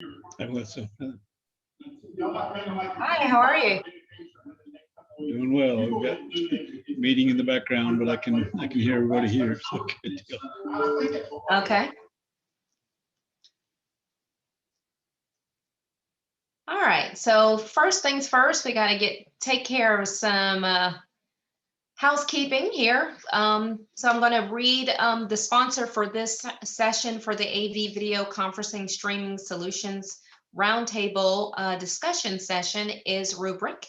Hi, Melissa. Hi, how are you? Doing well. We've got meeting in the background, but I can hear everybody here. So good deal. Okay. All right. So first things first, we got to take care of some housekeeping here. So I'm going to read the sponsor for this session for the AV Video Conferencing Streaming Solutions Roundtable discussion session is Rubrik.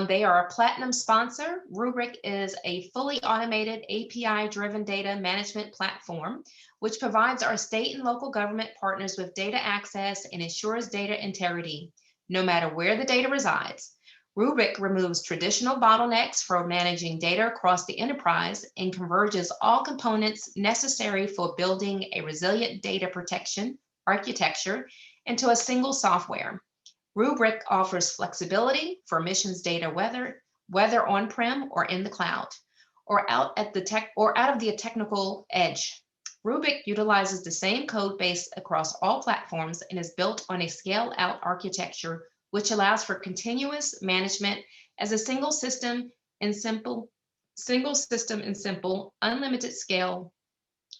They are a platinum sponsor. Rubrik is a fully automated API-driven data management platform, which provides our state and local government partners with data access and ensures data integrity, no matter where the data resides. Rubrik removes traditional bottlenecks for managing data across the enterprise and converges all components necessary for building a resilient data protection architecture into a single software. Rubrik offers flexibility for missions data, whether on-prem or in the cloud, or out of the technical edge. Rubrik utilizes the same code base across all platforms and is built on a scale-out architecture, which allows for continuous management as a single system and simple, unlimited scale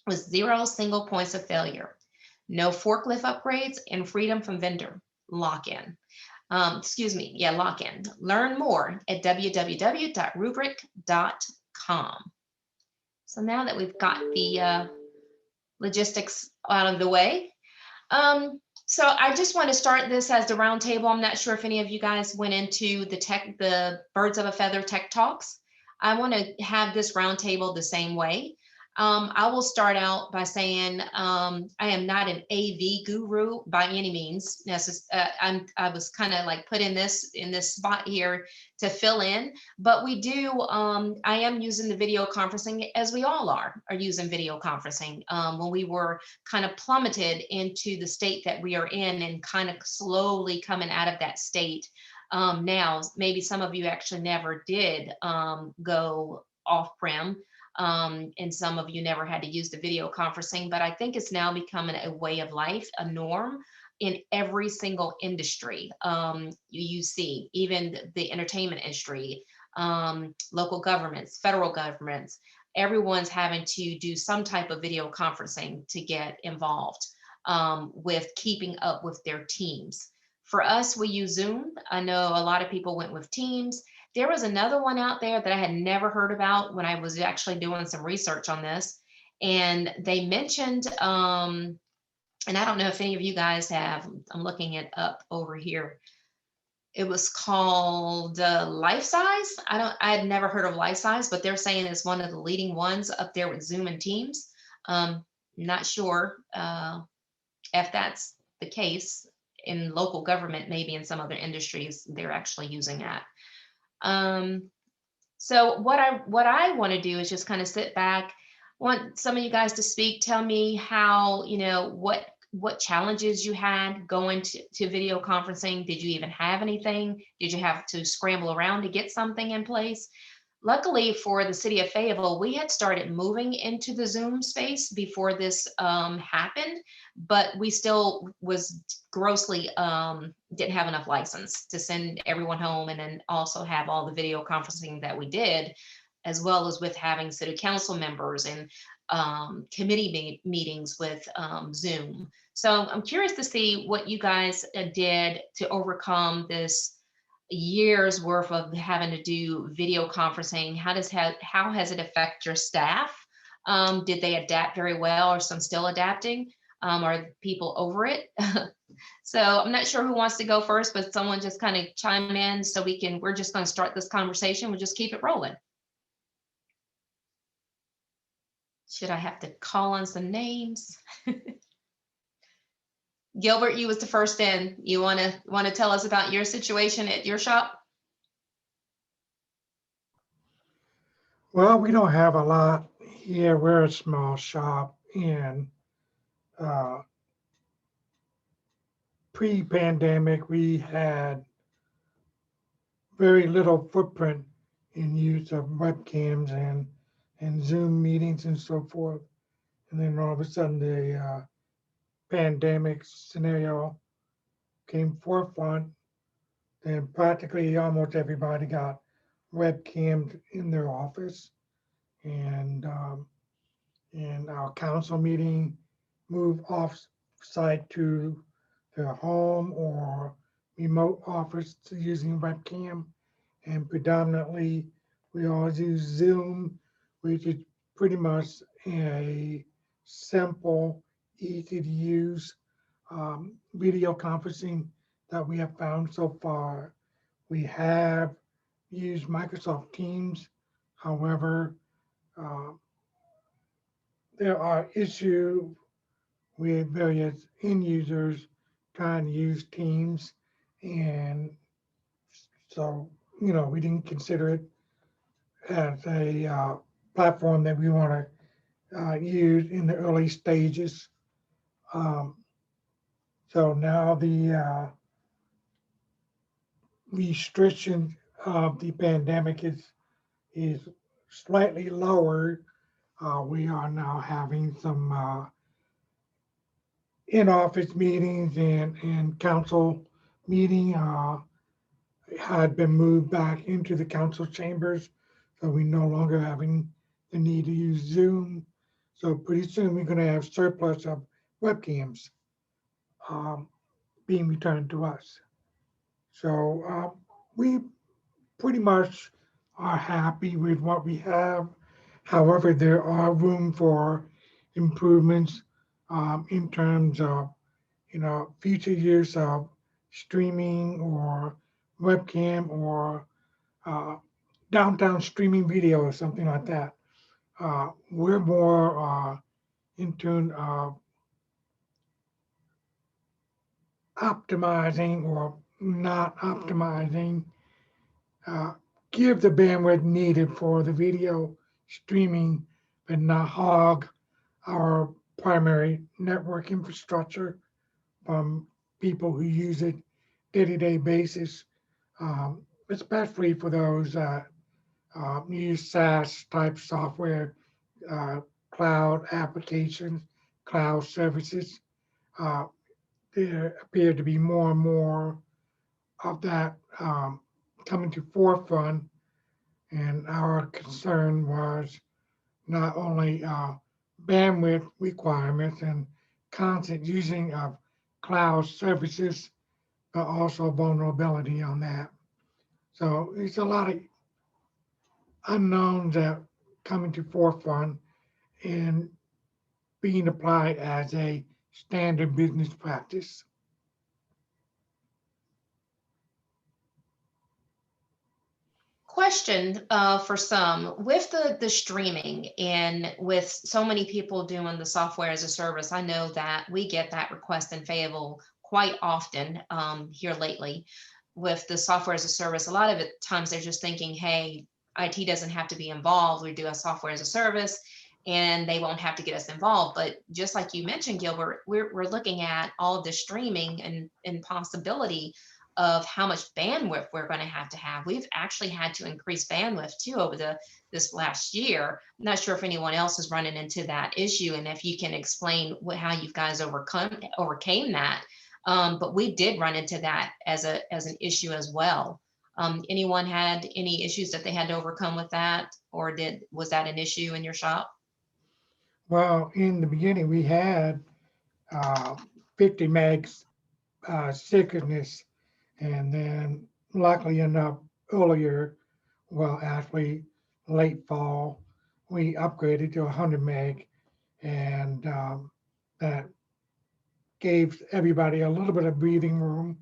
with 0 single points of failure, no forklift upgrades, and freedom from vendor lock-in. Lock-in. Learn more at www.rubrik.com. So now that we've got the logistics out of the way, so I just want to start this as the roundtable. I'm not sure if any of you guys went into the Birds of a Feather Tech Talks. I want to have this roundtable the same way. I will start out by saying I am not an AV guru by any means. I was kind of like put in this spot here to fill in, but we do. I am using the video conferencing, as we all are using video conferencing. When we were kind of plummeted into the state that we are in, and kind of slowly coming out of that state. Now, maybe some of you actually never did go off-prem. And some of you never had to use the video conferencing, but I think it's now becoming a way of life, a norm in every single industry. You see, even the entertainment industry, local governments, federal governments, everyone's having to do some type of video conferencing to get involved with keeping up with their teams. For us, we use Zoom. I know a lot of people went with Teams. There was another one out there that I had never heard about when I was actually doing some research on this. And they mentioned, and I don't know if any of you guys have, I'm looking it up over here. It was called Life Size. I had never heard of Life Size, but they're saying it's one of the leading ones up there with Zoom and Teams. Not sure if that's the case in local government, maybe in some other industries, they're actually using that. So what I want to do is just kind of sit back, want some of you guys to speak, tell me how, what challenges you had going to video conferencing. Did you even have anything? Did you have to scramble around to get something in place? Luckily for the city of Fayetteville, we had started moving into the Zoom space before this happened, but we still was grossly didn't have enough license to send everyone home, and then also have all the video conferencing that we did, as well as with having city council members and committee meetings with Zoom. So I'm curious to see what you guys did to overcome this years worth of having to do video conferencing. How has it affect your staff? Did they adapt very well, or some still adapting? Are people over it? So I'm not sure who wants to go first, but someone just kind of chime in so we're just going to start this conversation. We'll just keep it rolling. Should I have to call on some names? Gilbert, you was the first in. You want to tell us about your situation at your shop? Well, we don't have a lot here. We're a small shop, and pre-pandemic, we had very little footprint in use of webcams and Zoom meetings and so forth. And then all of a sudden, the pandemic scenario came forefront, then practically almost everybody got webcams in their office. And our council meeting moved off site to their home or remote office to using webcam. And predominantly, we always use Zoom, which is pretty much a simple, easy to use video conferencing that we have found so far. We have used Microsoft Teams. However, uh, there are issues with various end users trying to use Teams. And so, we didn't consider it as a platform that we want to use in the early stages. Um, so now the restriction of the pandemic is slightly lower. We are now having some in-office meetings and council meeting had been moved back into the council chambers. So we no longer having the need to use Zoom. So pretty soon we're going to have surplus of webcams um, being returned to us. So we pretty much are happy with what we have. However, there are room for improvements in terms of future use of streaming or webcam or uh, downtown streaming video or something like that. We're more in tune of optimizing or not optimizing, uh, give the bandwidth needed for the video streaming, but not hog our primary network infrastructure from people who use it day-to-day basis, especially for those use SaaS type software, uh, cloud applications, cloud services. Uh, there appear to be more and more of that coming to forefront. And our concern was not only bandwidth requirements and constant using of cloud services, but also vulnerability on that. So it's a lot of unknowns that coming to forefront and being applied as a standard business practice. Question for some, with the streaming and with so many people doing the software as a service, I know that we get that request in Fayetteville quite often here lately with the software as a service. A lot of it times they're just thinking, hey, IT doesn't have to be involved. We do a software as a service and they won't have to get us involved. But just like you mentioned, Gilbert, we're looking at all of the streaming and possibility of how much bandwidth we're going to have. We've actually had to increase bandwidth too over this last year. I'm not sure if anyone else is running into that issue and if you can explain how you guys overcame that. But we did run into that as an issue as well. Anyone had any issues that they had to overcome with that, or was that an issue in your shop? Well, in the beginning, we had 50 megs sickness, and then luckily enough, earlier, well, actually late fall, we upgraded to 100 meg, and that gave everybody a little bit of breathing room.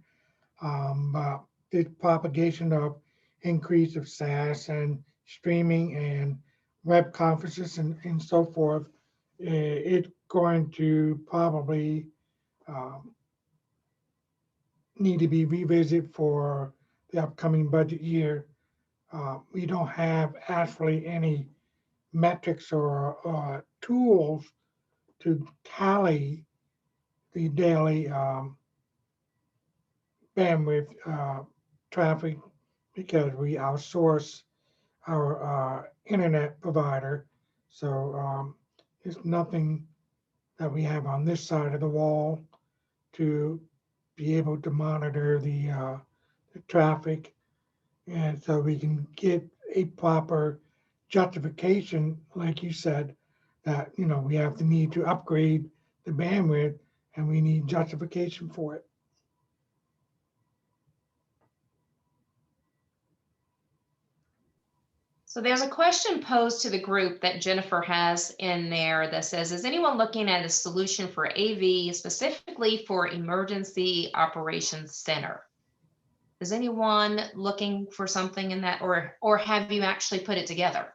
But the propagation of increase of SaaS and streaming and web conferences and so forth, it's going to probably need to be revisited for the upcoming budget year. We don't have actually any metrics or tools to tally the daily bandwidth traffic because we outsource our internet provider. So it's nothing that we have on this side of the wall to be able to monitor the traffic. And so we can get a proper justification, like you said, that, we have the need to upgrade the bandwidth and we need justification for it. So there's a question posed to the group that Jennifer has in there that says, is anyone looking at a solution for AV specifically for Emergency Operations Center? Is anyone looking for something in that, or have you actually put it together?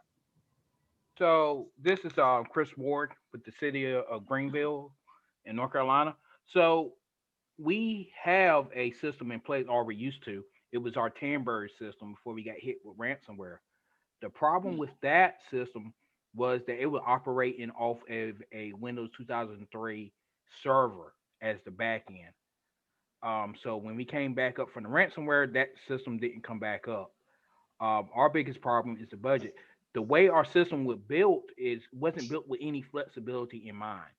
So this is Chris Ward with the city of Greenville in North Carolina. So we have a system in place, or we used to. It was our Tanbury system before we got hit with ransomware. The problem with that system was that it was operating off of a Windows 2003 server as the back end. So when we came back up from the ransomware, that system didn't come back up. Our biggest problem is the budget. The way our system was built wasn't built with any flexibility in mind.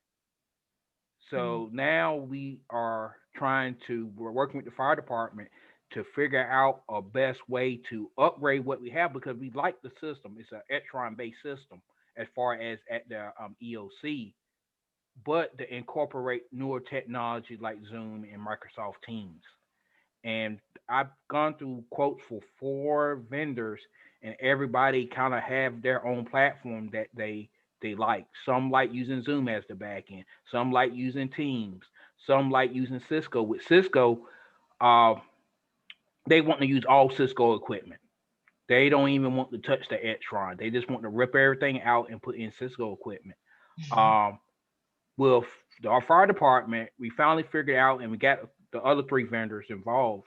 So now we're working with the fire department to figure out a best way to upgrade what we have, because we like the system. It's an Etron-based system as far as at the EOC, but to incorporate newer technology like Zoom and Microsoft Teams. And I've gone through quotes for 4 vendors, and everybody kind of have their own platform that they like. Some like using Zoom as the back end. Some like using Teams. Some like using Cisco. With Cisco, they want to use all Cisco equipment. They don't even want to touch the Etron. They just want to rip everything out and put in Cisco equipment. With our fire department, we finally figured out, and we got the other 3 vendors involved,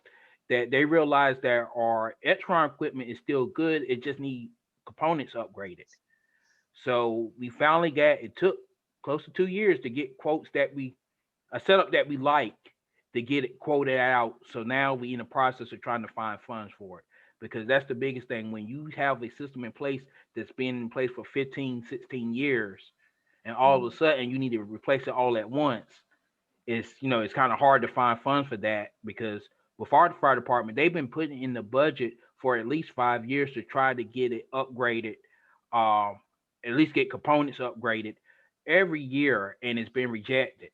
that they realized that our Etron equipment is still good. It just needs components upgraded. So we finally it took close to 2 years to get quotes a setup that we like, to get it quoted out. So now we're in the process of trying to find funds for it, because that's the biggest thing. When you have a system in place that's been in place for 15, 16 years, and all of a sudden you need to replace it all at once, it's kind of hard to find funds for that, because with our fire department, they've been putting in the budget for at least 5 years to try to get it upgraded, at least get components upgraded every year, and it's been rejected.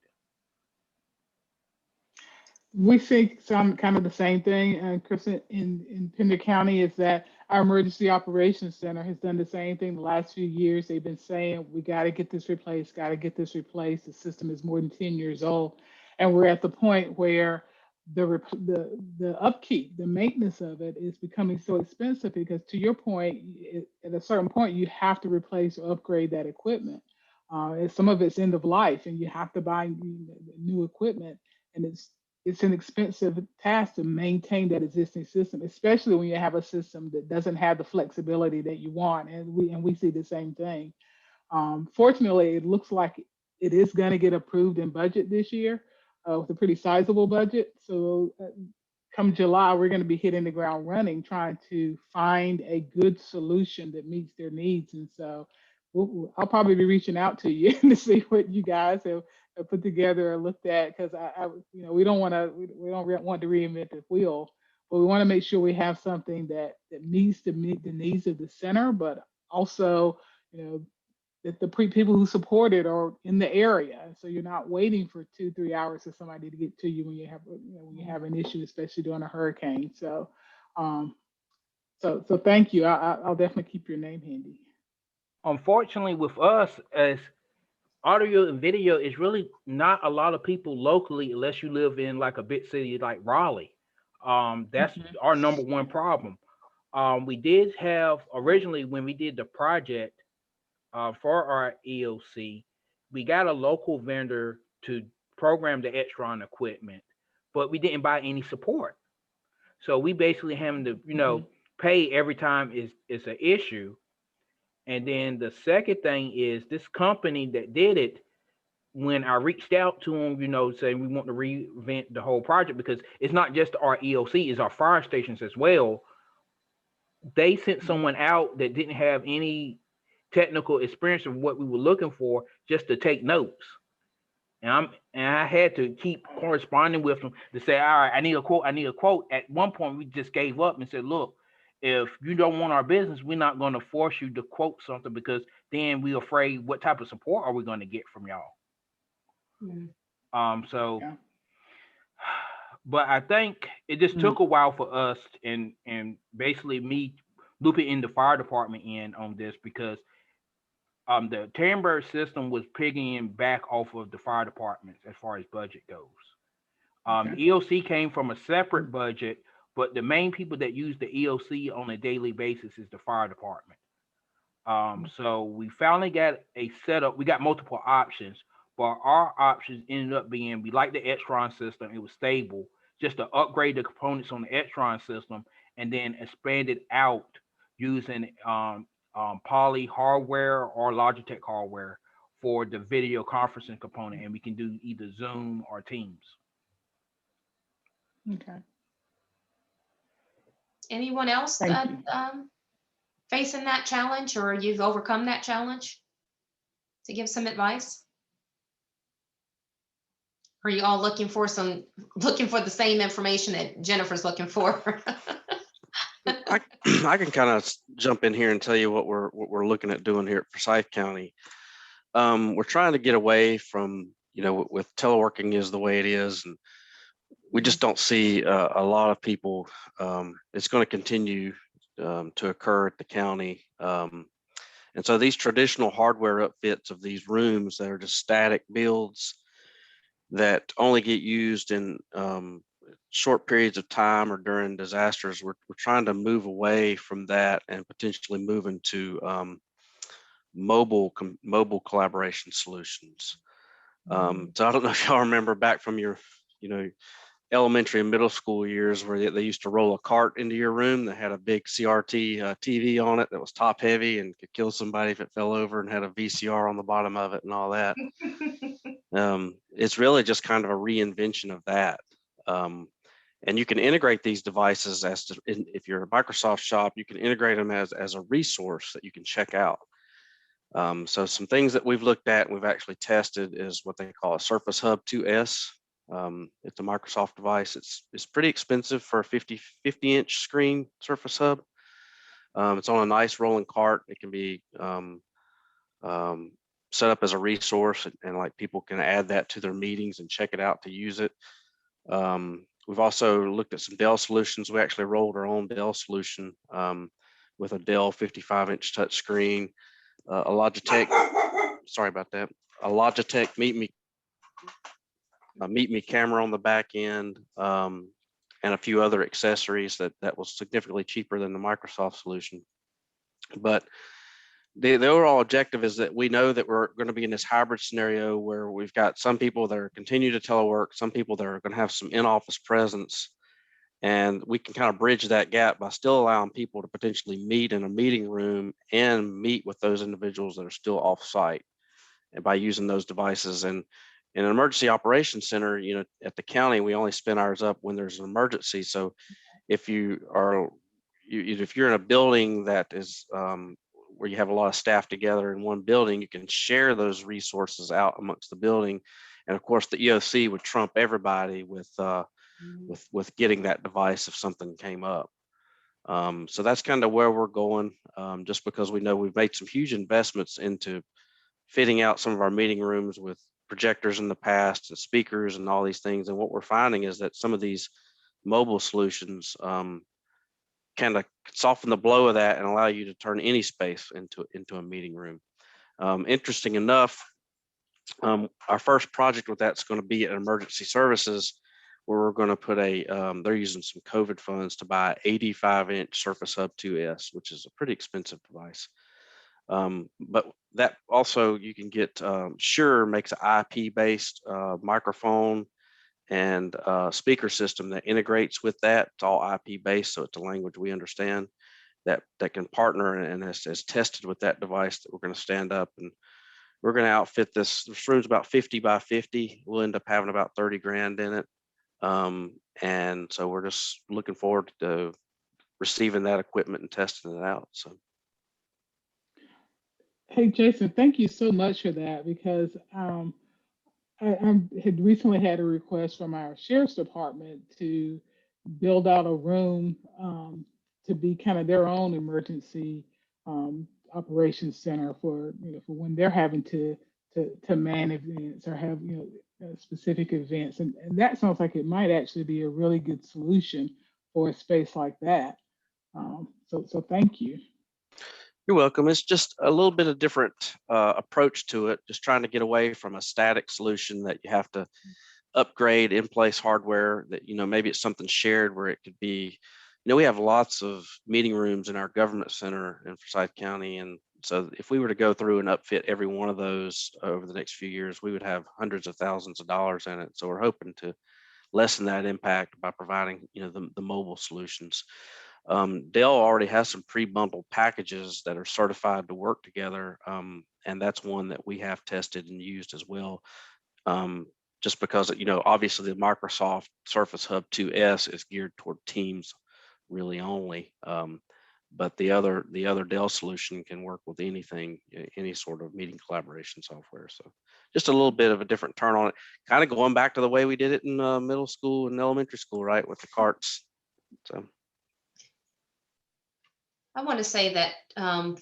We think some kind of the same thing, Chris, in Pender County, is that our Emergency Operations Center has done the same thing the last few years. They've been saying, we got to get this replaced, got to get this replaced. The system is more than 10 years old. And we're at the point where the upkeep, the maintenance of it is becoming so expensive, because to your point, at a certain point, you have to replace or upgrade that equipment. Some of it's end of life, and you have to buy new equipment, and it's an expensive task to maintain that existing system, especially when you have a system that doesn't have the flexibility that you want. And we see the same thing. Fortunately, it looks like it is going to get approved in budget this year with a pretty sizable budget. So come July, we're going to be hitting the ground running, trying to find a good solution that meets their needs. And so I'll probably be reaching out to you to see what you guys have put together or looked at, because we don't want to reinvent the wheel, but we want to make sure we have something that needs to meet the needs of the center, but also that the people who support it are in the area, so you're not waiting for 2-3 hours for somebody to get to you when you have an issue, especially during a hurricane. So so thank you. I'll definitely keep your name handy. Unfortunately, with us, as audio and video is really not a lot of people locally, unless you live in like a big city like Raleigh. That's our number one problem. We did have originally, when we did the project for our EOC, we got a local vendor to program the Etron equipment, but we didn't buy any support. So we basically having to, pay every time it's an issue. And then the second thing is this company that did it, when I reached out to them, saying we want to reinvent the whole project, because it's not just our EOC, it's our fire stations as well. They sent someone out that didn't have any technical experience of what we were looking for, just to take notes. And I had to keep corresponding with them to say, all right, I need a quote. At one point, we just gave up and said, look, if you don't want our business, we're not going to force you to quote something, because then we're afraid what type of support are we going to get from y'all. Mm. So, Yeah. but I think it just took a while for us and basically me looping in the fire department in on this, because the Tannenberg system was pigging back off of the fire departments as far as budget goes. Okay. The EOC came from a separate budget, but the main people that use the EOC on a daily basis is the fire department. So we finally got a setup. We got multiple options, but our options ended up being, we like the Extron system. It was stable, just to upgrade the components on the Extron system and then expand it out using Poly hardware or Logitech hardware for the video conferencing component. And we can do either Zoom or Teams. Okay. Anyone else Thank you. facing that challenge, or you've overcome that challenge, to give some advice? Are you all looking for the same information that Jennifer's looking for? I can kind of jump in here and tell you what we're looking at doing here at Forsyth County. We're trying to get away from, with teleworking is the way it is, and we just don't see a lot of people. It's going to continue to occur at the county. And so these traditional hardware upfits of these rooms that are just static builds that only get used in short periods of time or during disasters, we're trying to move away from that and potentially move into mobile collaboration solutions. So I don't know if y'all remember back from your, elementary and middle school years, where they used to roll a cart into your room that had a big CRT TV on it that was top heavy and could kill somebody if it fell over, and had a VCR on the bottom of it and all that. It's really just kind of a reinvention of that. And you can integrate these devices if you're a Microsoft shop, you can integrate them as a resource that you can check out. So some things that we've looked at and we've actually tested is what they call a Surface Hub 2S. It's a Microsoft device. It's pretty expensive for a 50-inch screen Surface Hub. It's on a nice rolling cart. It can be set up as a resource, and like people can add that to their meetings and check it out to use it. We've also looked at some Dell Solutions. We actually rolled our own Dell solution with a Dell 55-inch touch screen, a Logitech, sorry about that, a Logitech Meet Me camera on the back end, and a few other accessories that was significantly cheaper than the Microsoft solution. But the overall objective is that we know that we're going to be in this hybrid scenario where we've got some people that are continue to telework, some people that are going to have some in-office presence, and we can kind of bridge that gap by still allowing people to potentially meet in a meeting room and meet with those individuals that are still off-site, and by using those devices. And in an emergency operations center, at the county, we only spin ours up when there's an emergency. So if you're in a building that is where you have a lot of staff together in one building, you can share those resources out amongst the building. And of course, the EOC would trump everybody with getting that device if something came up. So that's kind of where we're going, just because we know we've made some huge investments into fitting out some of our meeting rooms with projectors in the past and speakers and all these things. And what we're finding is that some of these mobile solutions kind of soften the blow of that and allow you to turn any space into a meeting room. Interesting enough, our first project with that's going to be at emergency services, where we're going to put they're using some COVID funds to buy an 85-inch Surface Hub 2S, which is a pretty expensive device. But that also you can get, Shure makes an IP-based microphone and speaker system that integrates with that. It's all IP-based, so it's a language we understand, that can partner and has tested with that device that we're going to stand up. And we're going to outfit this room's about 50 by 50. We'll end up having about 30 grand in it. And so we're just looking forward to receiving that equipment and testing it out. So. Hey, Jason, thank you so much for that, because I had recently had a request from our sheriff's department to build out a room to be kind of their own emergency operations center for, for when they're having to man events or have, specific events. And that sounds like it might actually be a really good solution for a space like that. So thank you. You're welcome. It's just a little bit of different approach to it, just trying to get away from a static solution that you have to upgrade in place hardware that, maybe it's something shared where it could be, we have lots of meeting rooms in our government center in Forsyth County. And so if we were to go through and upfit every one of those over the next few years, we would have hundreds of thousands of dollars in it. So we're hoping to lessen that impact by providing, the mobile solutions. Dell already has some pre-bundled packages that are certified to work together. And that's one that we have tested and used as well. Just because, obviously the Microsoft Surface Hub 2S is geared toward Teams really only. But the other Dell solution can work with anything, any sort of meeting collaboration software. So just a little bit of a different turn on it, kind of going back to the way we did it in middle school and elementary school, right, with the carts. So. I want to say that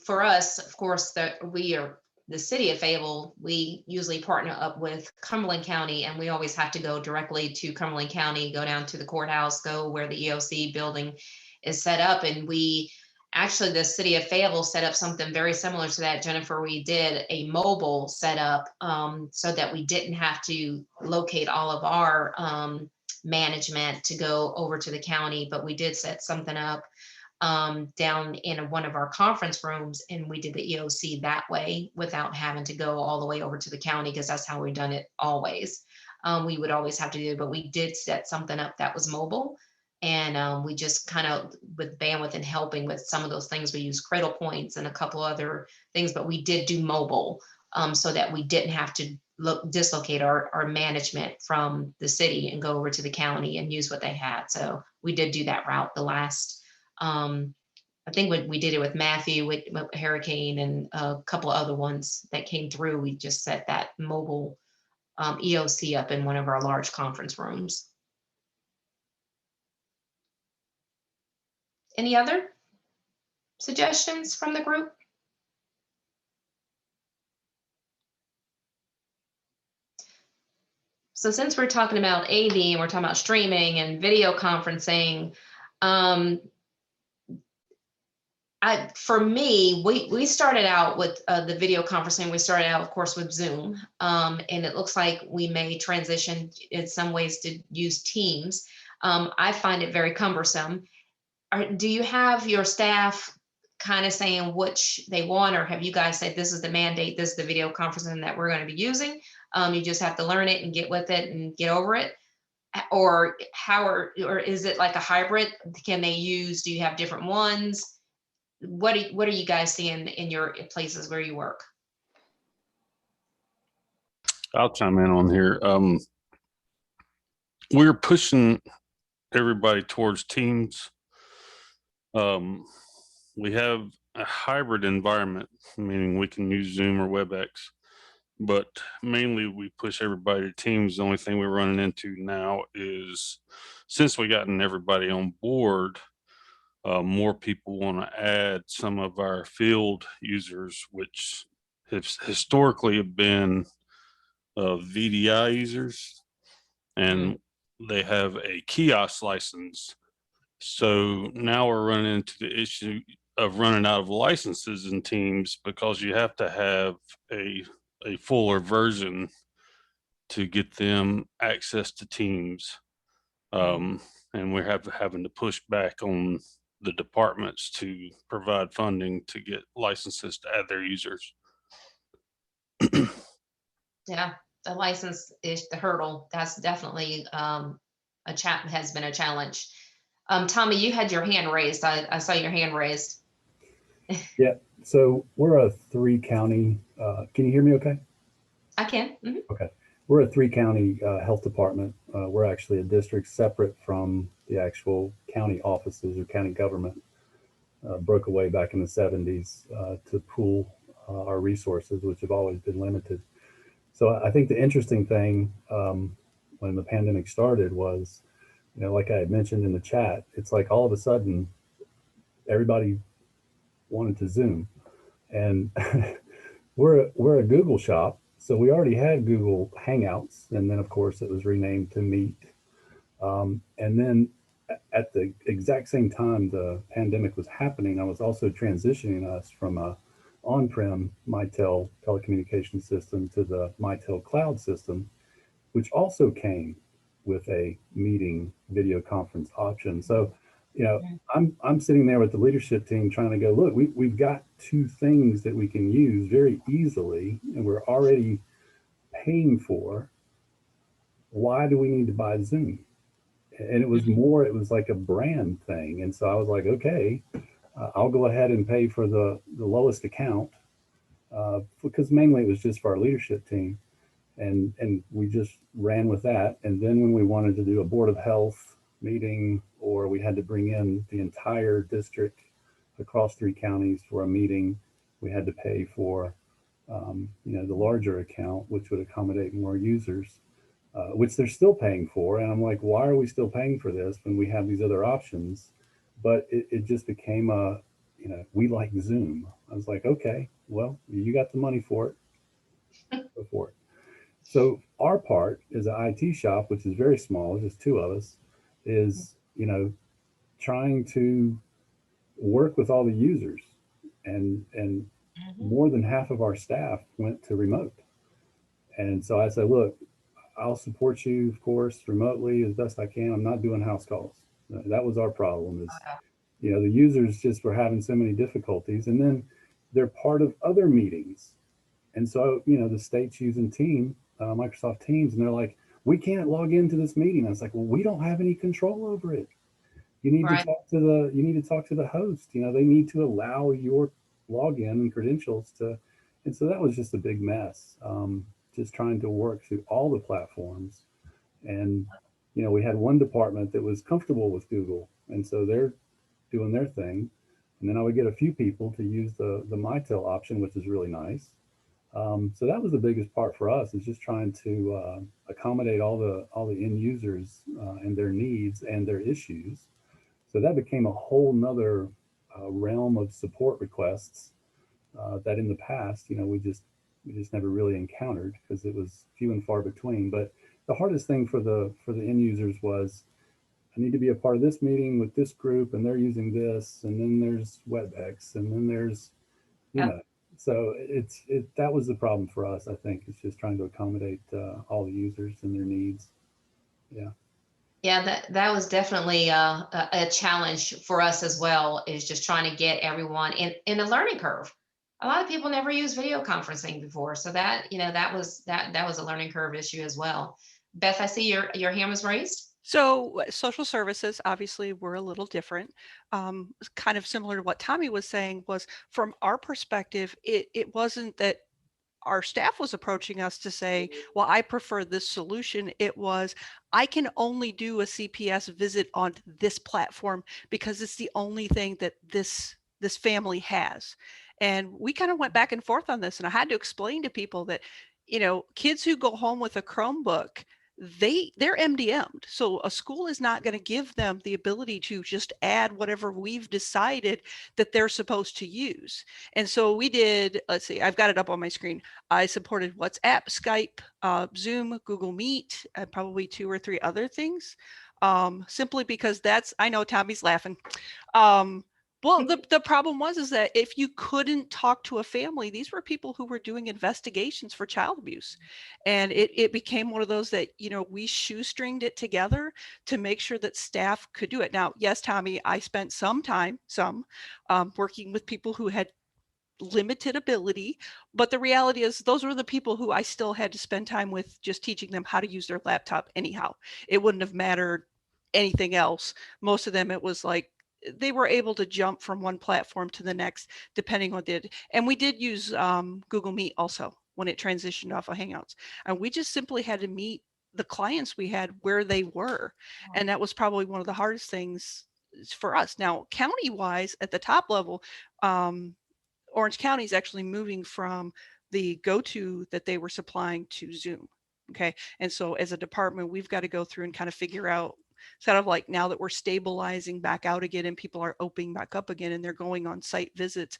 for us, of course, that we are the city of Fayetteville, we usually partner up with Cumberland County, and we always have to go directly to Cumberland County, go down to the courthouse, go where the EOC building is set up. And we actually, the city of Fayetteville set up something very similar to that, Jennifer. We did a mobile setup so that we didn't have to locate all of our management to go over to the county, but we did set something up down in one of our conference rooms, and we did the EOC that way without having to go all the way over to the county, because that's how we've done it always. We would always have to do it, but we did set something up that was mobile, and we just kind of, with bandwidth and helping with some of those things, we use Cradle Points and a couple other things, but we did do mobile so that we didn't have to dislocate our management from the city and go over to the county and use what they had. So we did do that route the last I think we did it with Matthew with Hurricane and a couple of other ones that came through. We just set that mobile EOC up in one of our large conference rooms. Any other suggestions from the group? So since we're talking about AV and we're talking about streaming and video conferencing, for me, we started out with the video conferencing. We started out, of course, with Zoom, and it looks like we may transition in some ways to use Teams. I find it very cumbersome. Do you have your staff kind of saying which they want, or have you guys said this is the mandate, this is the video conferencing that we're going to be using? You just have to learn it and get with it and get over it. Or or is it like a hybrid? Can they use? Do you have different ones? What are you guys seeing in your places where you work? I'll chime in on here. We're pushing everybody towards Teams. We have a hybrid environment, meaning we can use Zoom or WebEx, but mainly we push everybody to Teams. The only thing we're running into now is, since we gotten everybody on board, more people want to add some of our field users, which have historically have been VDI users, and they have a kiosk license. So now we're running into the issue of running out of licenses in Teams, because you have to have a fuller version to get them access to Teams. And we're having to push back on the departments to provide funding to get licenses to add their users. Yeah, the license is the hurdle. That's definitely has been a challenge. Tommy, you had your hand raised. I saw your hand raised. Yeah, so we're a 3-county, can you hear me okay? I can. Mm-hmm. Okay, we're a 3-county health department. We're actually a district separate from the actual county offices or county government. Broke away back in the 70s to pool our resources, which have always been limited. So I think the interesting thing when the pandemic started was, like I had mentioned in the chat, it's like all of a sudden everybody wanted to Zoom, and we're a Google shop, so we already had Google Hangouts, and then of course it was renamed to Meet. And then at the exact same time the pandemic was happening, I was also transitioning us from a on-prem Mitel telecommunication system to the Mitel cloud system, which also came with a meeting video conference option. So, I'm sitting there with the leadership team trying to go, look, we've got two things that we can use very easily, and we're already paying for. Why do we need to buy Zoom? And it was like a brand thing. And so I was like, okay, I'll go ahead and pay for the lowest account, because mainly it was just for our leadership team. And we just ran with that. And then when we wanted to do a Board of Health meeting, or we had to bring in the entire district across 3 counties for a meeting, we had to pay for the larger account, which would accommodate more users, which they're still paying for. And I'm like, why are we still paying for this when we have these other options? But it just became we like Zoom. I was like, okay, well, you got the money for it, go for it. So our part as an IT shop, which is very small, just 2 of us, is, trying to work with all the users, and more than half of our staff went to remote. And so I said, look, I'll support you, of course, remotely as best I can. I'm not doing house calls. That was our problem is, the users just were having so many difficulties, and then they're part of other meetings. And so, the state's using Microsoft Teams, and they're like, we can't log into this meeting. I was like, well, we don't have any control over it. You need to talk to the host. They need to allow your login and credentials to, and so that was just a big mess. Just trying to work through all the platforms. And, we had one department that was comfortable with Google, and so they're doing their thing. And then I would get a few people to use the Mitel option, which is really nice. So that was the biggest part for us, is just trying to accommodate all the end users and their needs and their issues. So that became a whole nother realm of support requests that in the past, we just never really encountered, because it was few and far between. But the hardest thing for the end users was, I need to be a part of this meeting with this group, and they're using this, and then there's WebEx, and then there's, so that was the problem for us. I think it's just trying to accommodate all the users and their needs. Yeah, that was definitely a challenge for us as well, is just trying to get everyone in a learning curve. A lot of people never used video conferencing before, so that was a learning curve issue as well. Beth, I see your hand was raised. So social services obviously were a little different. Kind of similar to what Tommy was saying, was from our perspective, it wasn't that our staff was approaching us to say, well, I prefer this solution. It was, I can only do a CPS visit on this platform because it's the only thing that this family has. And we kind of went back and forth on this, and I had to explain to people that, kids who go home with a Chromebook, they're MDM'd. So a school is not going to give them the ability to just add whatever we've decided that they're supposed to use. And so we did, let's see, I've got it up on my screen. I supported WhatsApp, Skype, Zoom, Google Meet, and probably 2 or 3 other things. Simply because I know Tommy's laughing. Well, the problem was that if you couldn't talk to a family, these were people who were doing investigations for child abuse. And it became one of those that, we shoestringed it together to make sure that staff could do it. Now, yes, Tommy, I spent some time working with people who had limited ability, but the reality is those were the people who I still had to spend time with, just teaching them how to use their laptop anyhow. It wouldn't have mattered anything else. Most of them, it was like, they were able to jump from one platform to the next, depending on it. And we did use Google Meet also when it transitioned off of Hangouts. And we just simply had to meet the clients we had where they were. And that was probably one of the hardest things for us. Now, county-wise, at the top level, Orange County is actually moving from the go-to that they were supplying to Zoom. Okay. And so as a department, we've got to go through and kind of figure out, kind of like now that we're stabilizing back out again and people are opening back up again and they're going on site visits,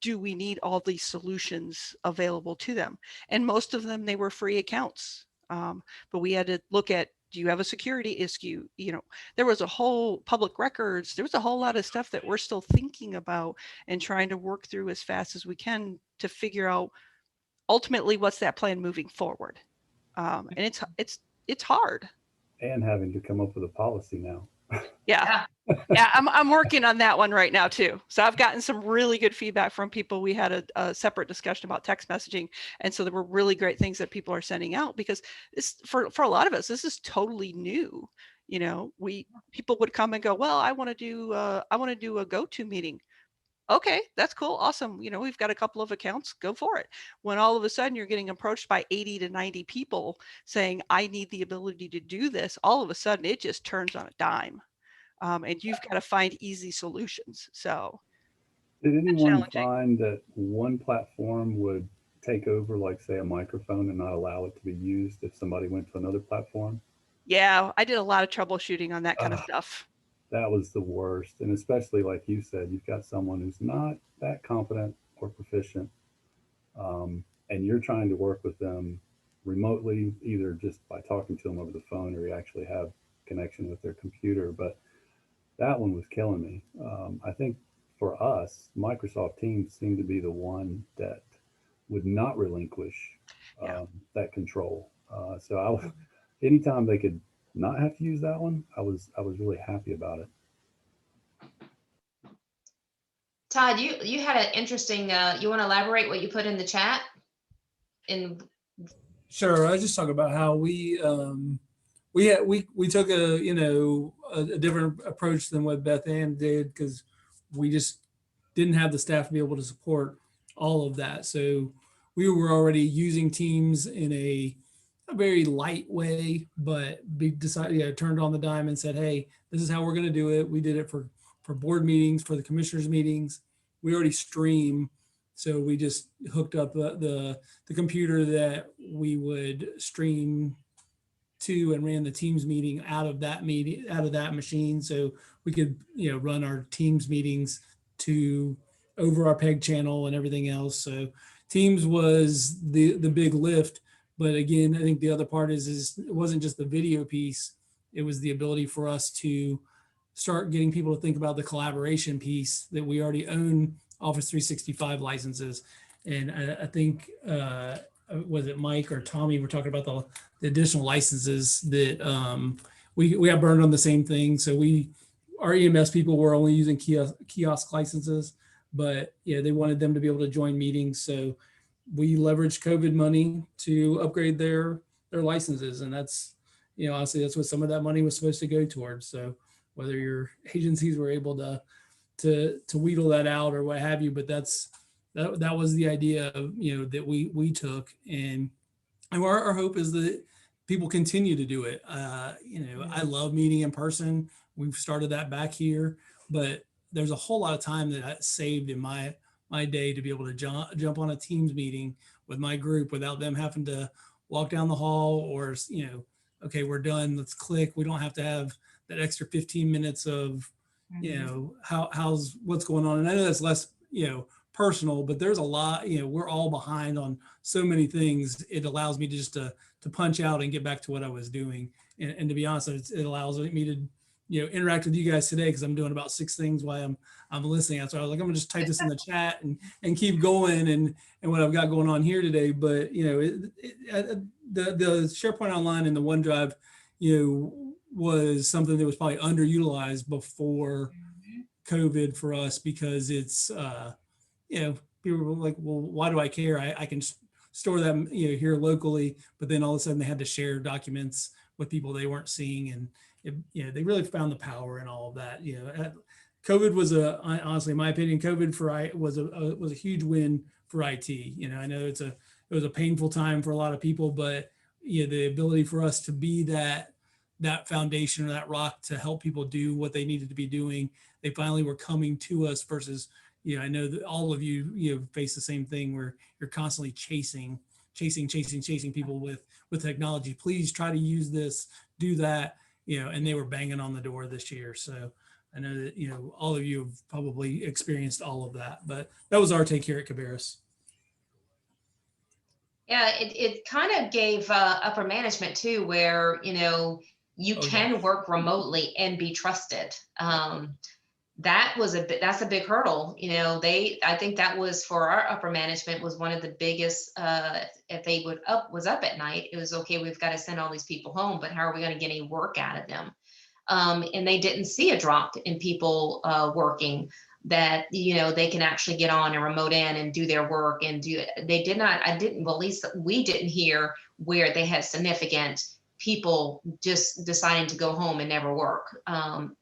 do we need all these solutions available to them? And most of them, they were free accounts. But we had to look at, do you have a security issue? You know, there was a whole public records, there was a whole lot of stuff that we're still thinking about and trying to work through as fast as we can to figure out ultimately what's that plan moving forward. And it's hard. And having to come up with a policy now. Yeah. Yeah, I'm working on that one right now too. So I've gotten some really good feedback from people. We had a separate discussion about text messaging. And so there were really great things that people are sending out, because this, for a lot of us, this is totally new. You know, people would come and go, well, I want to do a go-to meeting. Okay, that's cool. Awesome. You know, we've got a couple of accounts, go for it. When all of a sudden you're getting approached by 80 to 90 people saying, I need the ability to do this, all of a sudden it just turns on a dime. And you've got to find easy solutions. So Did anyone challenging. find that one platform would take over, like say a microphone, and not allow it to be used if somebody went to another platform? Yeah, I did a lot of troubleshooting on that kind of stuff. That was the worst. And especially like you said, you've got someone who's not that competent or proficient, and you're trying to work with them remotely, either just by talking to them over the phone or you actually have connection with their computer. But that one was killing me. I think for us, Microsoft Teams seemed to be the one that would not relinquish that control. So anytime they could not have to use that one, I was really happy about it. Todd, you had an interesting, you want to elaborate what you put in the chat? Sure. I was just talking about how we took a different approach than what Beth Ann did, because we just didn't have the staff to be able to support all of that. So we were already using Teams in a very light way, but turned on the dime and said, hey, this is how we're going to do it. We did it for board meetings, for the commissioners meetings. We already stream. So we just hooked up the computer that we would stream to and ran the Teams meeting out of that machine. So we could, run our Teams meetings over our PEG channel and everything else. So Teams was the big lift. But again, I think the other part is it wasn't just the video piece. It was the ability for us to start getting people to think about the collaboration piece, that we already own Office 365 licenses. And I think, was it Mike or Tommy, we're talking about the additional licenses that we got burned on the same thing. So our EMS people were only using kiosk licenses, but yeah, they wanted them to be able to join meetings. So we leveraged COVID money to upgrade their licenses. And that's, honestly, that's what some of that money was supposed to go towards. So whether your agencies were able to wheedle that out or what have you, but that was the idea of, that we took. And our hope is that people continue to do it. I love meeting in person. We've started that back here, but there's a whole lot of time that I saved in my day to be able to jump on a Teams meeting with my group without them having to walk down the hall or, okay, we're done, let's click. We don't have to have that extra 15 minutes of, what's going on. And I know that's less, personal, but there's a lot, we're all behind on so many things. It allows me to just to punch out and get back to what I was doing. And to be honest, it allows me to, interact with you guys today, because I'm doing about 6 things while I'm listening. So I was like, I'm gonna just type this in the chat and keep going and what I've got going on here today. But the SharePoint Online and the OneDrive, was something that was probably underutilized before COVID for us, because it's people were like, well, why do I care? I can store them here locally, but then all of a sudden they had to share documents with people they weren't seeing, and they really found the power in all of that. COVID was honestly, in my opinion, COVID was a huge win for IT. I know it was a painful time for a lot of people, but the ability for us to be that foundation or that rock to help people do what they needed to be doing, they finally were coming to us versus I know that all of you face the same thing where you're constantly chasing people with technology. Please try to use this, do that, and they were banging on the door this year. So I know that, all of you have probably experienced all of that, but that was our take here at Cabarrus. Yeah, it kind of gave upper management too, where, you can work remotely and be trusted. That's a big hurdle. I think that was for our upper management was one of the biggest, if they was up at night, it was okay, we've got to send all these people home, but how are we going to get any work out of them? And they didn't see a drop in people working, that they can actually get on and remote in and do their work and they did not, we didn't hear where they had significant people just deciding to go home and never work.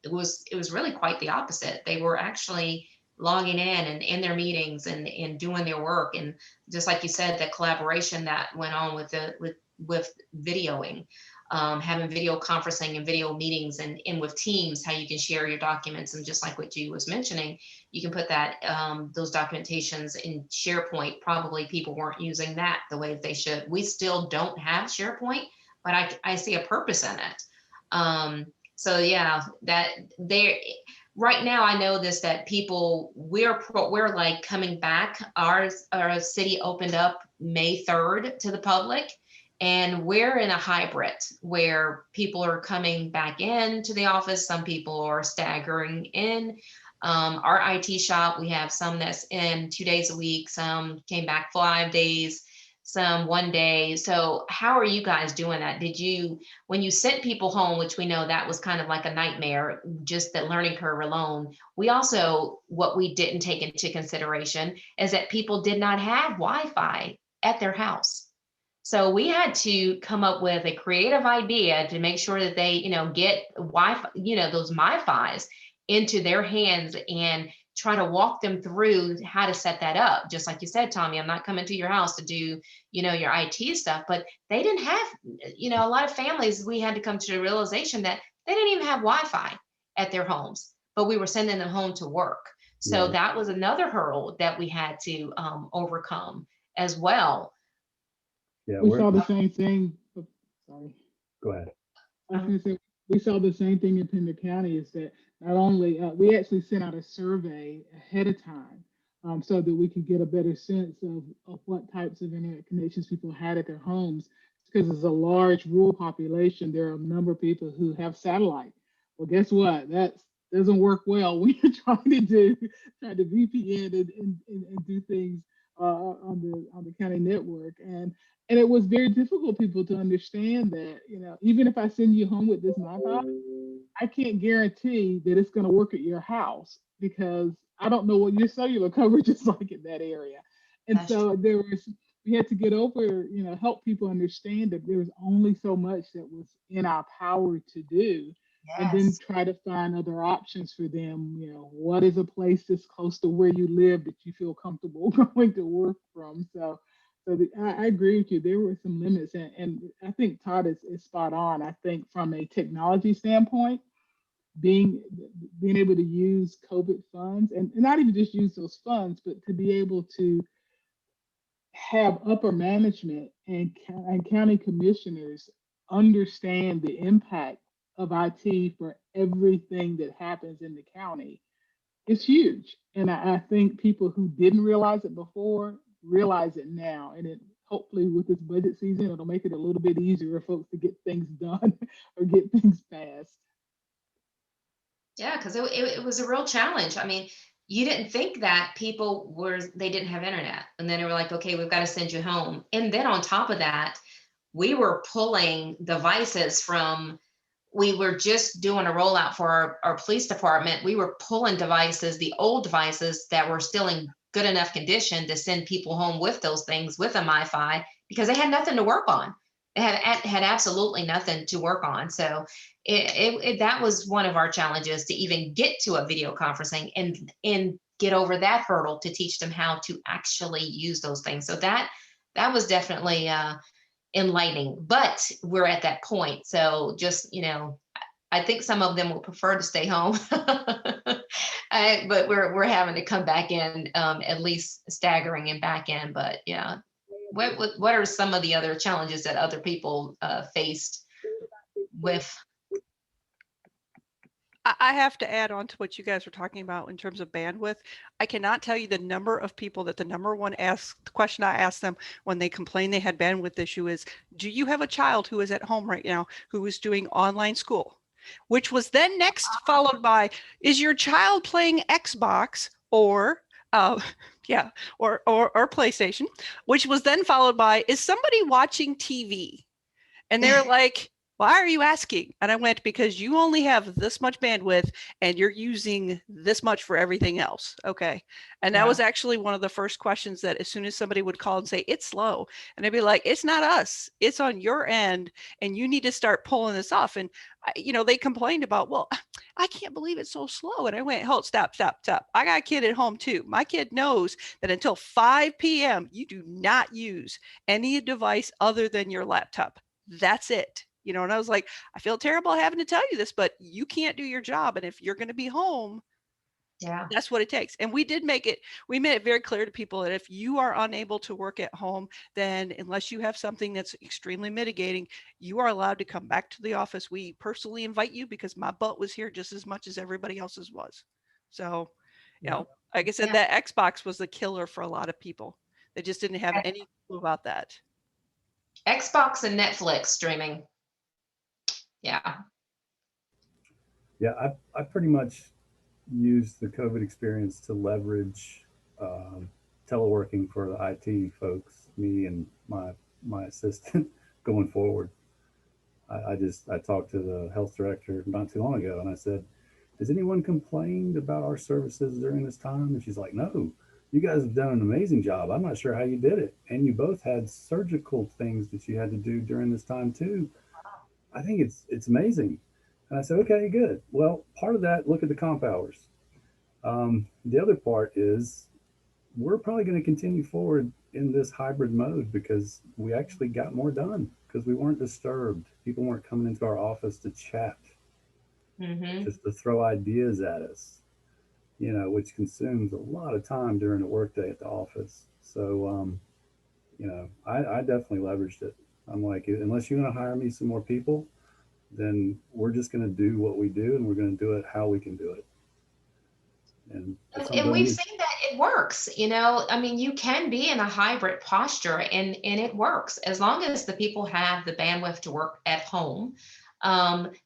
It was really quite the opposite. They were actually logging in and in their meetings and doing their work. And just like you said, the collaboration that went on with videoing, having video conferencing and video meetings and with Teams, how you can share your documents. And just like what G was mentioning, you can put that those documentations in SharePoint. Probably people weren't using that the way that they should. We still don't have SharePoint, but I see a purpose in it. So yeah, right now I know this, that people, we're like coming back. Our city opened up May 3rd to the public. And we're in a hybrid where people are coming back into the office. Some people are staggering in. Our IT shop, we have some that's in 2 days a week. Some came back 5 days, some 1 day. So how are you guys doing that? When you sent people home, which we know that was kind of like a nightmare, just the learning curve alone. What we didn't take into consideration is that people did not have Wi-Fi at their house. So we had to come up with a creative idea to make sure that they, get Wi-Fi, those MiFis into their hands and try to walk them through how to set that up. Just like you said, Tommy, I'm not coming to your house to do, your IT stuff, but they didn't have, a lot of families, we had to come to the realization that they didn't even have Wi-Fi at their homes, but we were sending them home to work. So that was another hurdle that we had to overcome as well. Yeah, we saw the same thing. Oh, sorry. Go ahead. I was going to say, we saw the same thing in Pender County, is that not only, we actually sent out a survey ahead of time so that we could get a better sense of what types of internet connections people had at their homes. Because there's a large rural population, there are a number of people who have satellite. Well, guess what? That doesn't work well when you're trying to VPN and do things on the county network. And it was very difficult for people to understand that, even if I send you home with this MiFi, I can't guarantee that it's going to work at your house because I don't know what your cellular coverage is like in that area. And so we had to get over, help people understand that there was only so much that was in our power to do. Yes. And then try to find other options for them. What is a place that's close to where you live that you feel comfortable going to work from? So I agree with you. There were some limits, and I think Todd is spot on. I think from a technology standpoint, being able to use COVID funds and not even just use those funds, but to be able to have upper management and county commissioners understand the impact of IT for everything that happens in the county is huge. And I think people who didn't realize it before realize it now. And it hopefully with this budget season, it'll make it a little bit easier for folks to get things done or get things passed. Yeah, because it was a real challenge. I mean, you didn't think that they didn't have internet. And then they were like, okay, we've got to send you home. And then on top of that, we were pulling devices we were just doing a rollout for our police department. We were pulling devices, the old devices that were still in good enough condition to send people home with those things with a MiFi because they had nothing to work on. They had absolutely nothing to work on. So that was one of our challenges, to even get to a video conferencing and get over that hurdle to teach them how to actually use those things. So that was definitely enlightening, but we're at that point. So just, I think some of them will prefer to stay home but we're having to come back in, at least staggering and back in. But yeah, what are some of the other challenges that other people faced with? I have to add on to what you guys were talking about in terms of bandwidth. I cannot tell you the number of people that the number one question I asked them when they complained they had bandwidth issue is, do you have a child who is at home right now who is doing online school? Which was then next followed by, is your child playing Xbox or or PlayStation? Which was then followed by, is somebody watching TV? And they were like, why are you asking? And I went, because you only have this much bandwidth and you're using this much for everything else. Okay. And that was actually one of the first questions that as soon as somebody would call and say, it's slow. And I'd be like, it's not us, it's on your end. And you need to start pulling this off. And, they complained about, well, I can't believe it's so slow. And I went, hold, stop. I got a kid at home too. My kid knows that until 5 p.m., you do not use any device other than your laptop. That's it. And I was like, I feel terrible having to tell you this, but you can't do your job. And if you're going to be home, that's what it takes. And we made it very clear to people that if you are unable to work at home, then unless you have something that's extremely mitigating, you are allowed to come back to the office. We personally invite you because my butt was here just as much as everybody else's was. So, like I said, that Xbox was the killer for a lot of people. They just didn't have any clue about that. Xbox and Netflix streaming. Yeah. I pretty much used the COVID experience to leverage teleworking for the IT folks, me and my assistant going forward. I talked to the health director not too long ago, and I said, has anyone complained about our services during this time? And she's like, no, you guys have done an amazing job. I'm not sure how you did it. And you both had surgical things that you had to do during this time too. I think it's amazing. And I said, okay, good. Well, part of that, look at the comp hours. The other part is we're probably going to continue forward in this hybrid mode because we actually got more done because we weren't disturbed. People weren't coming into our office to chat, just to throw ideas at us, which consumes a lot of time during the workday at the office. So, I definitely leveraged it. I'm like, unless you're going to hire me some more people, then we're just going to do what we do and we're going to do it how we can do it. And we've seen that it works. You can be in a hybrid posture and it works as long as the people have the bandwidth to work at home.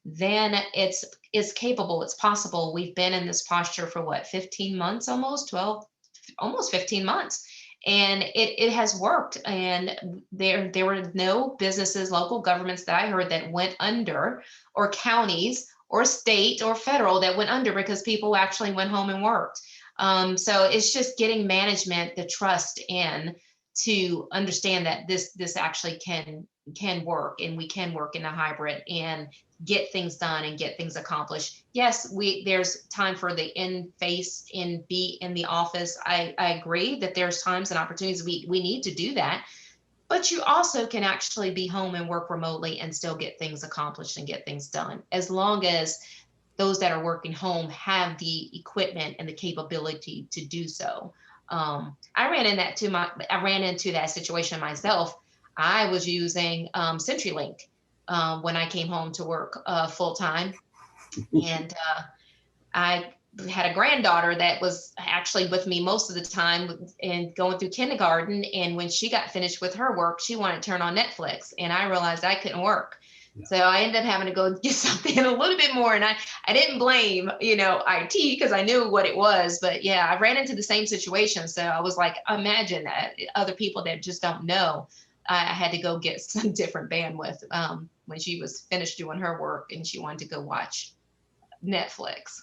Then it's capable, it's possible. We've been in this posture for 15 months, almost 15 months. And it has worked. And there were no businesses, local governments that I heard that went under, or counties or state or federal that went under because people actually went home and worked. So it's just getting management the trust in to understand that this actually can work, and we can work in a hybrid and get things done and get things accomplished. Yes, there's time for the in-face and be in the office. I agree that there's times and opportunities we need to do that, but you also can actually be home and work remotely and still get things accomplished and get things done, as long as those that are working home have the equipment and the capability to do so. I ran into that situation myself. I was using CenturyLink when I came home to work full time, and I had a granddaughter that was actually with me most of the time and going through kindergarten. And when she got finished with her work, she wanted to turn on Netflix, and I realized I couldn't work. So I ended up having to go get something a little bit more. And I didn't blame, IT, because I knew what it was. But yeah, I ran into the same situation. So I was like, imagine that other people that just don't know. I had to go get some different bandwidth when she was finished doing her work and she wanted to go watch Netflix.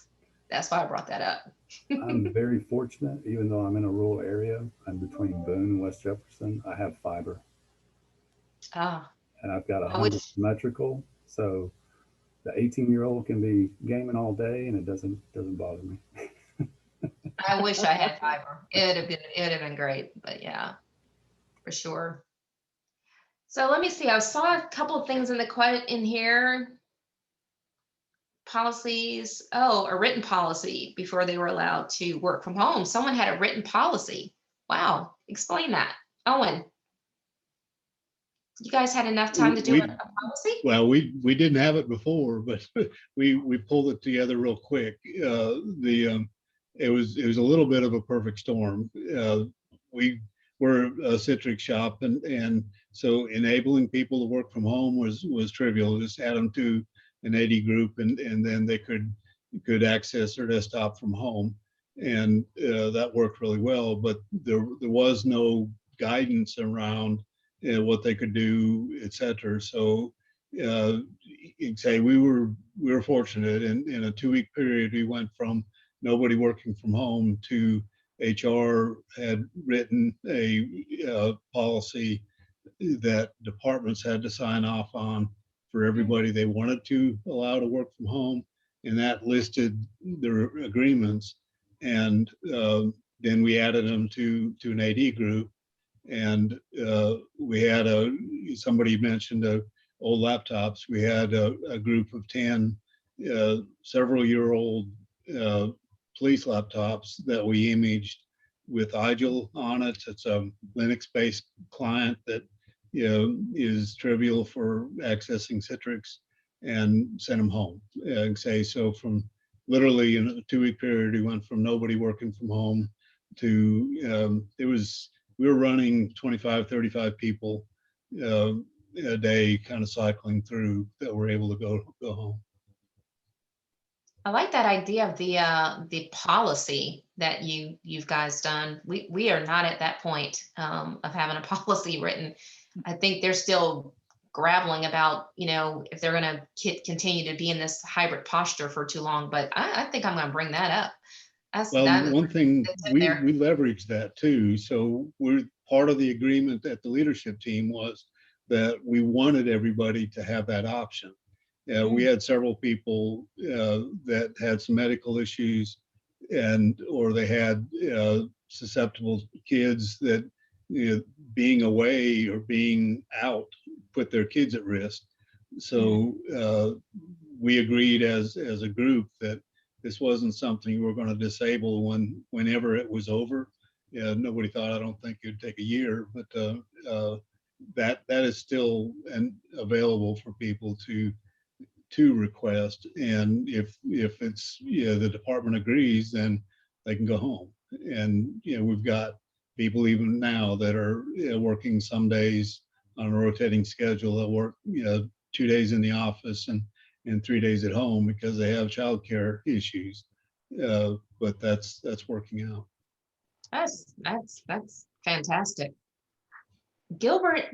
That's why I brought that up. I'm very fortunate, even though I'm in a rural area. I'm between Boone and West Jefferson. I have fiber. And I've got 100 symmetrical. So the 18-year-old can be gaming all day and it doesn't bother me. I wish I had fiber. It'd have been great, but yeah, for sure. So let me see. I saw a couple of things in here. policies. Oh, a written policy before they were allowed to work from home. Someone had a written policy. Wow. Explain that. Owen, you guys had enough time to do a policy? Well, we didn't have it before, but we pulled it together real quick. It was a little bit of a perfect storm. We were a Citrix shop, and so enabling people to work from home was trivial. Just add them to an AD group, and then they could access their desktop from home, and that worked really well. But there was no guidance around what they could do, et cetera. So you'd say we were fortunate. In a 2-week period, we went from nobody working from home to HR had written a policy that departments had to sign off on for everybody they wanted to allow to work from home, and that listed their agreements. And then we added them to an AD group, and we had somebody mentioned old laptops. We had a group of 10 several-year-old police laptops that we imaged with IGIL on it. It's a Linux-based client that is trivial for accessing Citrix, and sent them home. So from literally in a 2-week period, we went from nobody working from home to we were running 25, 35 people a day, kind of cycling through, that were able to go home. I like that idea of the policy that you've guys done. We are not at that point of having a policy written. I think they're still grappling about, if they're going to continue to be in this hybrid posture for too long. But I think I'm going to bring that up. One thing, we leveraged that too. So part of the agreement at the leadership team was that we wanted everybody to have that option. We had several people that had some medical issues, or they had susceptible kids that being away or being out put their kids at risk. So we agreed as a group that this wasn't something we were going to disable whenever it was over. Nobody thought, I don't think it'd take a year, but that is still available for people to request. And if it's the department agrees, then they can go home. And we've got people even now that are working some days on a rotating schedule. They'll work 2 days in the office and 3 days at home because they have childcare issues. But that's working out. That's fantastic. Gilbert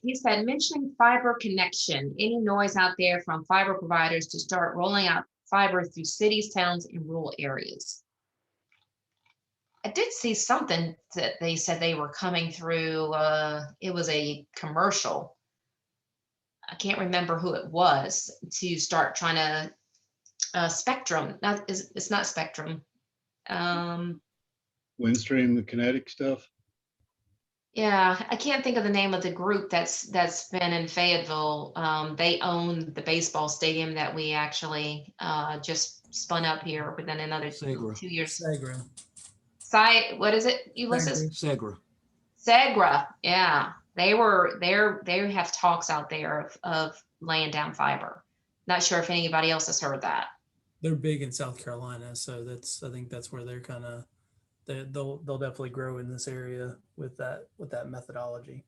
he said, mentioning fiber connection, any noise out there from fiber providers to start rolling out fiber through cities, towns, and rural areas? I did see something that they said they were coming through. It was a commercial. I can't remember who it was, to start trying to Spectrum. It's not Spectrum. Windstream, the kinetic stuff. Yeah, I can't think of the name of the group that's been in Fayetteville. They own the baseball stadium that we actually just spun up here within another 2 years. Segra. What is it, Ulysses? Segra. Yeah. They have talks out there of laying down fiber. Not sure if anybody else has heard that. They're big in South Carolina, so I think that's where they're kind of, they'll definitely grow in this area with that methodology.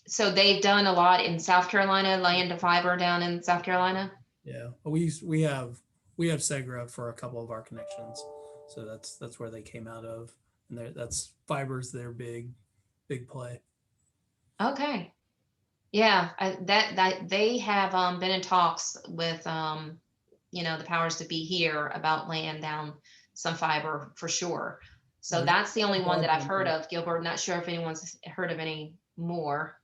So they've done a lot in South Carolina, laying the fiber down in South Carolina. Yeah, we have Segra for a couple of our connections, so that's where they came out of, and that's fiber's their big play. Okay. Yeah, that they have been in talks with the powers to be here about laying down some fiber for sure. So that's the only one that I've heard of. Gilbert, not sure if anyone's heard of any more.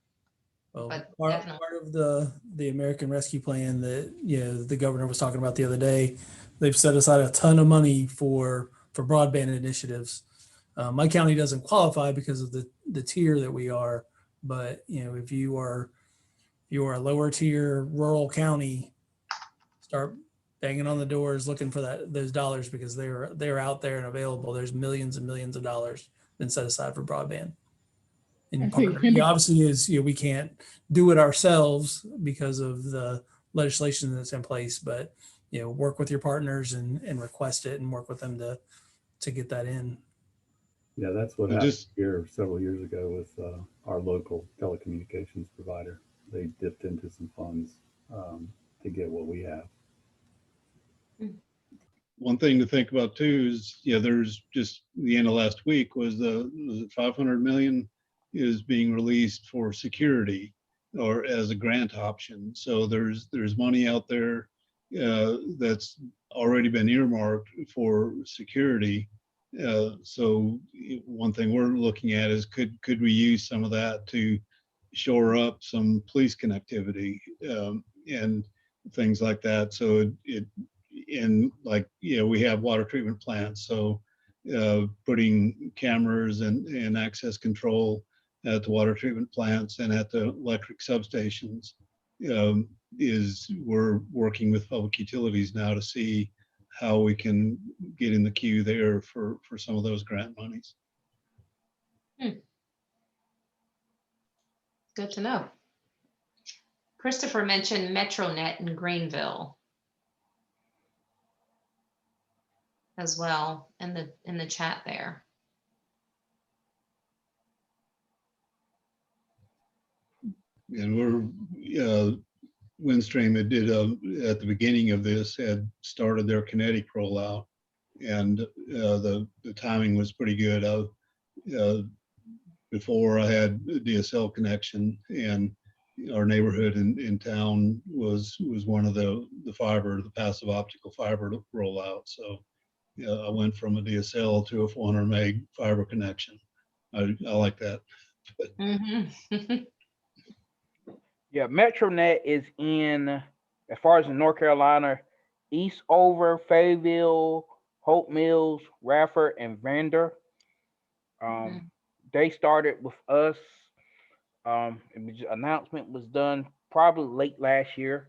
Well, but part of the American Rescue Plan that the governor was talking about the other day, they've set aside a ton of money for broadband initiatives. My county doesn't qualify because of the tier that we are, but if you are a lower tier rural county, start banging on the doors looking for those dollars, because they're out there and available. There's millions and millions of dollars been set aside for broadband. I And think obviously is, we can't do it ourselves because of the legislation that's in place, but work with your partners and request it and work with them to get that in. Yeah, that's what And happened just here several years ago with our local telecommunications provider. They dipped into some funds to get what we have. one thing to think about too is, there's just the end of last week was it 500 million is being released for security or as a grant option. So there's money out there that's already been earmarked for security. So one thing we're looking at is could we use some of that to shore up some police connectivity and things like that. So we have water treatment plants. So putting cameras and access control at the water treatment plants and at the electric substations we're working with public utilities now to see how we can get in the queue there for some of those grant monies. Good to know. Christopher mentioned MetroNet in Greenville as well in the chat there. And we're Windstream at the beginning of this had started their kinetic rollout, and the timing was pretty good. Before I had a DSL connection, and our neighborhood in town was one of the passive optical fiber rollout. So I went from a DSL to a 400 meg fiber connection. I like that. Mm-hmm. Yeah, MetroNet is in, as far as in North Carolina, Eastover, Fayetteville, Hope Mills, Radford, and Vander. They started with us. Announcement was done probably late last year,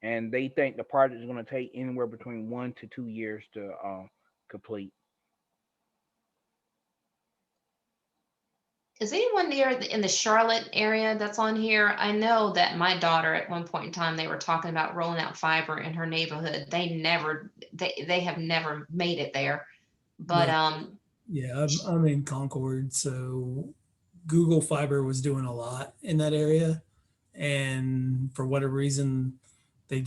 and they think the project is going to take anywhere between 1 to 2 years to complete. Is anyone there in the Charlotte area that's on here? I know that my daughter at one point in time, they were talking about rolling out fiber in her neighborhood. They have never made it there. But Yeah, I'm in Concord, so Google Fiber was doing a lot in that area, and for whatever reason, the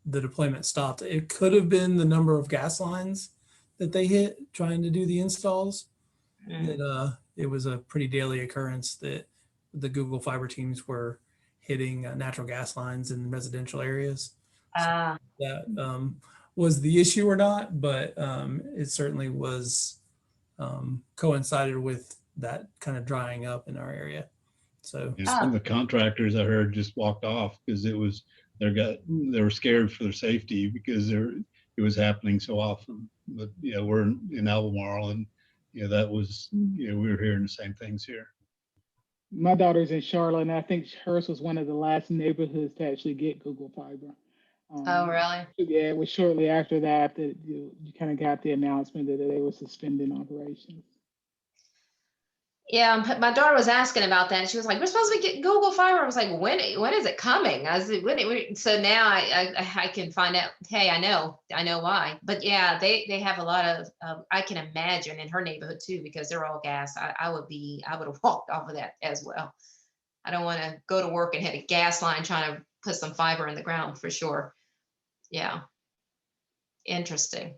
deployment stopped. It could have been the number of gas lines that they hit trying to do the installs. That it was a pretty daily occurrence that the Google Fiber teams were hitting natural gas lines in residential areas. So that was the issue or not, but it certainly was coincided with that kind of drying up in our area. So Some of the contractors I heard just walked off because they were scared for their safety because it was happening so often. But we're in Albemarle, and that was we were hearing the same things here. My daughter's in Charlotte, and I think hers was one of the last neighborhoods to actually get Google Fiber. Oh, really? Yeah, it was shortly after that you kind of got the announcement that they were suspending operations. Yeah, my daughter was asking about that. She was like, "We're supposed to be getting Google Fiber." I was like, "When is it coming?" I was like, when? So now I can find out. Hey, I know why. But yeah, they have a lot of. I can imagine in her neighborhood too, because they're all gas. I would have walked off of that as well. I don't want to go to work and hit a gas line trying to put some fiber in the ground for sure. Yeah, interesting.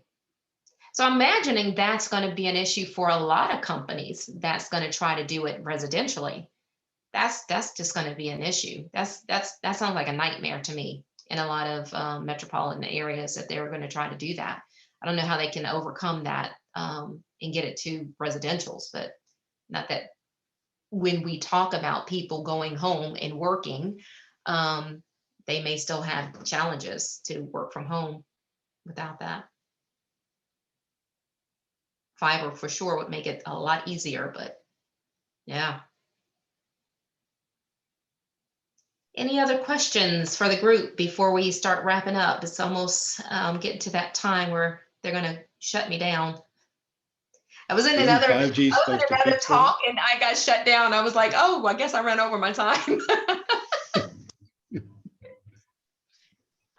So I'm imagining that's going to be an issue for a lot of companies that's going to try to do it residentially. That's just going to be an issue. That sounds like a nightmare to me in a lot of metropolitan areas that they're going to try to do that. I don't know how they can overcome that and get it to residentials, but not that when we talk about people going home and working, they may still have challenges to work from home without that. Fiber for sure would make it a lot easier, but yeah. Any other questions for the group before we start wrapping up? It's almost getting to that time where they're going to shut me down. I was in Isn't another 5G supposed to fix that? talk and I got shut down. I was like, oh, I guess I ran over my time.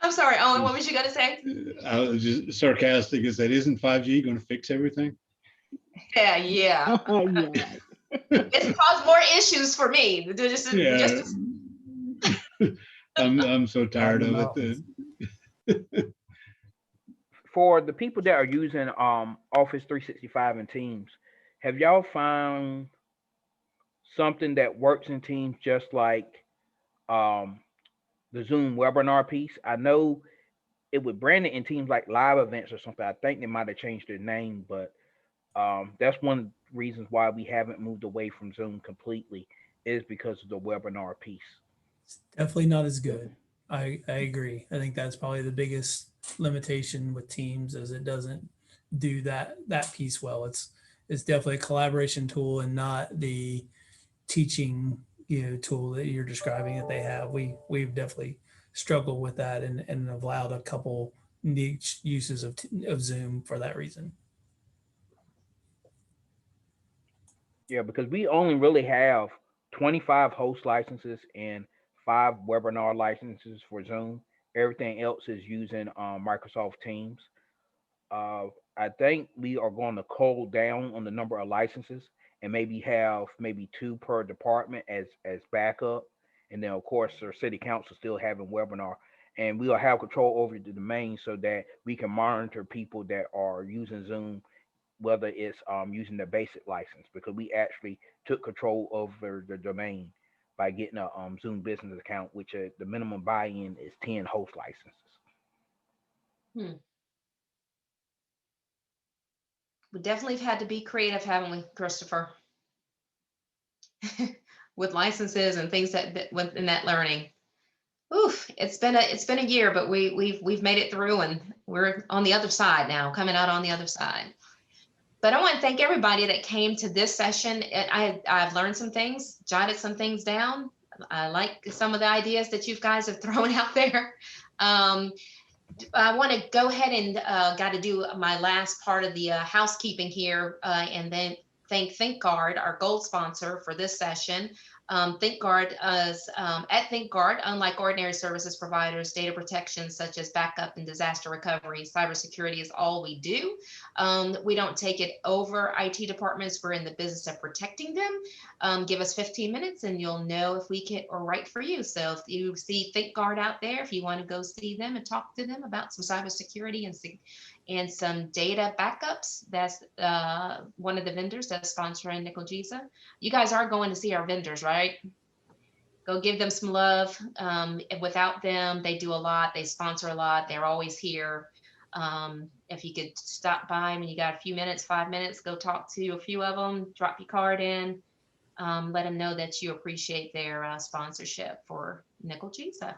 I'm sorry, Owen, what was you going to say? I was just sarcastic. Is that isn't 5G going to fix everything? Yeah. Yeah, right. It's caused more issues for me. Yeah. I'm so tired the of it. that- For the people that are using Office 365 and Teams, have y'all found something that works in Teams just like um, the Zoom webinar piece? I know it would brand it in Teams like live events or something. I think they might have changed their name, but that's one of the reasons why we haven't moved away from Zoom completely is because of the webinar piece. It's definitely not as good. I agree. I think that's probably the biggest limitation with Teams is it doesn't do that piece well. It's definitely a collaboration tool and not the teaching tool that you're describing that they have. We've definitely struggled with that and have allowed a couple niche uses of Zoom for that reason. Yeah, because we only really have 25 host licenses and 5 webinar licenses for Zoom. Everything else is using Microsoft Teams. Uh, I think we are going to cull down on the number of licenses and maybe have maybe 2 per department as backup. And then of course our city council still having webinar. And we'll have control over the domain so that we can monitor people that are using Zoom, whether it's using the basic license, because we actually took control over the domain by getting a Zoom business account, which the minimum buy-in is 10 host licenses. We definitely have had to be creative, haven't we, Christopher? With licenses and things that within that learning. Oof, it's been a year, but we've made it through and we're on the other side now, coming out on the other side. But I want to thank everybody that came to this session. I've learned some things, jotted some things down. I like some of the ideas that you guys have thrown out there. I want to go ahead and got to do my last part of the housekeeping here and then thank ThinkGuard, our gold sponsor for this session. ThinkGuard is at ThinkGuard, unlike ordinary services providers, data protection such as backup and disaster recovery, cybersecurity is all we do. We don't take it over IT departments. We're in the business of protecting them. Give us 15 minutes and you'll know if we can or right for you. So if you see ThinkGuard out there, if you want to go see them and talk to them about some cybersecurity and some data backups, that's one of the vendors that's sponsoring NCLGISA. You guys are going to see our vendors, right? Go give them some love. Without them, they do a lot. They sponsor a lot. They're always here. If you could stop by when you got a few minutes, 5 minutes, go talk to a few of them, drop your card in, let them know that you appreciate their sponsorship for NCLGISA.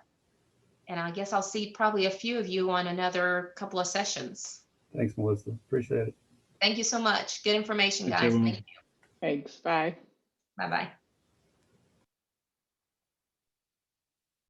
And I guess I'll see probably a few of you on another couple of sessions. Thanks, Melissa. Appreciate it. Thank you so much. Good information, Thanks, guys. everyone. Thank you. Thanks. Bye. Bye-bye.